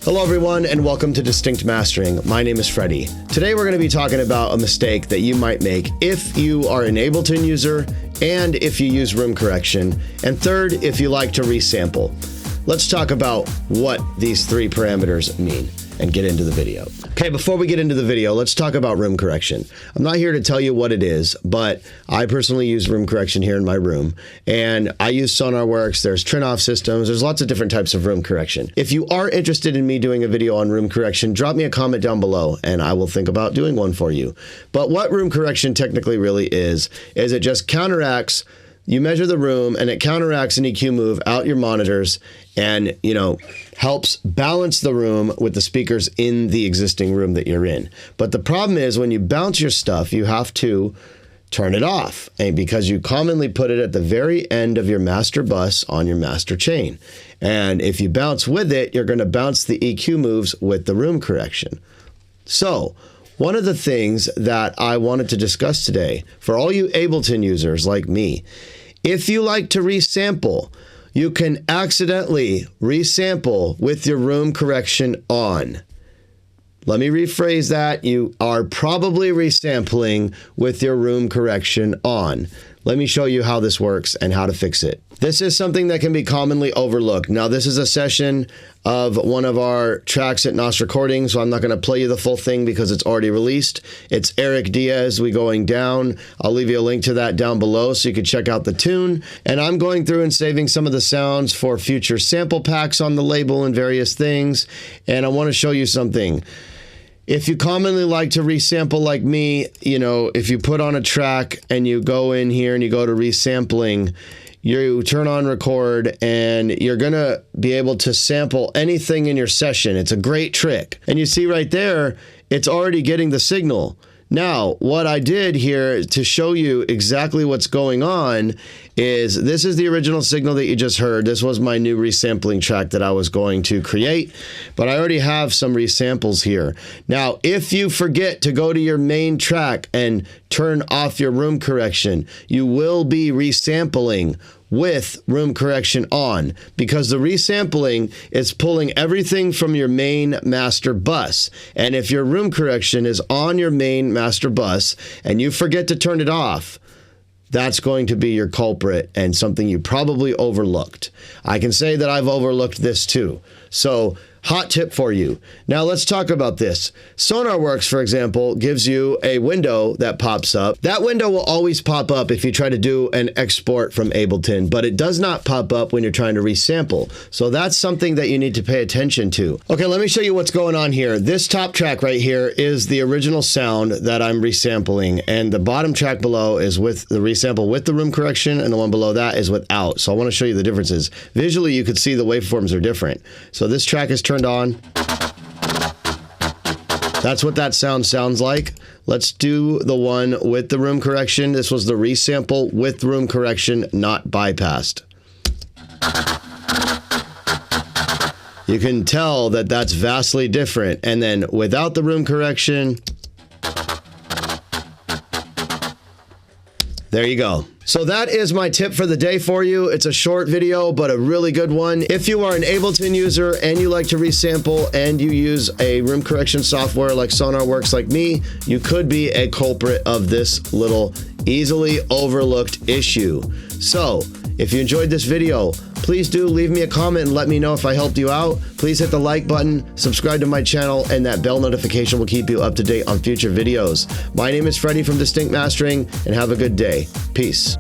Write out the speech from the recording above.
Hello everyone and welcome to Distinct Mastering. My name is Freddie. Today we're going to be talking about a mistake that you might make if you are an Ableton user and if you use room correction, and third, if you like to resample. Let's talk about what these three parameters mean and get into the video. Okay, before we get into the video, let's talk about room correction. I'm not here to tell you what it is, but I personally use room correction here in my room, and I use SonarWorks, there's turn-off systems, there's lots of different types of room correction. If you are interested in me doing a video on room correction, drop me a comment down below, and I will think about doing one for you. But what room correction technically really is it just counteracts. You measure the room and it counteracts an EQ move out your monitors and, helps balance the room with the speakers in the existing room that you're in. But the problem is when you bounce your stuff, you have to turn it off, and because you commonly put it at the very end of your master bus on your master chain. And if you bounce with it, you're going to bounce the EQ moves with the room correction. So one of the things that I wanted to discuss today, for all you Ableton users like me, if you like to resample, you can accidentally resample with your room correction on. Let me rephrase that. You are probably resampling with your room correction on. Let me show you how this works and how to fix it. This is something that can be commonly overlooked. Now, this is a session of one of our tracks at NOS Recording, so I'm not going to play you the full thing because it's already released. It's Eric Diaz, We Going Down. I'll leave you a link to that down below so you can check out the tune. And I'm going through and saving some of the sounds for future sample packs on the label and various things. And I want to show you something. If you commonly like to resample like me, if you put on a track and you go in here and you go to resampling, you turn on record and you're gonna be able to sample anything in your session. It's a great trick. And you see right there, it's already getting the signal. Now, what I did here to show you exactly what's going on is this is the original signal that you just heard. This was my new resampling track that I was going to create, but I already have some resamples here. Now, if you forget to go to your main track and turn off your room correction, you will be resampling with room correction on, because the resampling is pulling everything from your main master bus. And if your room correction is on your main master bus and you forget to turn it off, that's going to be your culprit and something you probably overlooked. I can say that I've overlooked this too. So, hot tip for you. Now let's talk about this. SonarWorks, for example, gives you a window that pops up. That window will always pop up if you try to do an export from Ableton, but it does not pop up when you're trying to resample. So that's something that you need to pay attention to. Okay, let me show you what's going on here. This top track right here is the original sound that I'm resampling, and the bottom track below is with the resample with the room correction, and the one below that is without. So I want to show you the differences. Visually, you could see the waveforms are different. So this track is turned on. That's what that sound sounds like. Let's do the one with the room correction. This was the resample with room correction, not bypassed. You can tell that that's vastly different. And then without the room correction, there you go. So that is my tip for the day for you. It's a short video, but a really good one. If you are an Ableton user and you like to resample and you use a room correction software like SonarWorks like me, you could be a culprit of this little easily overlooked issue. So if you enjoyed this video, please do leave me a comment and let me know if I helped you out. Please hit the like button, subscribe to my channel, and that bell notification will keep you up to date on future videos. My name is Freddie from Distinct Mastering, and have a good day. Peace.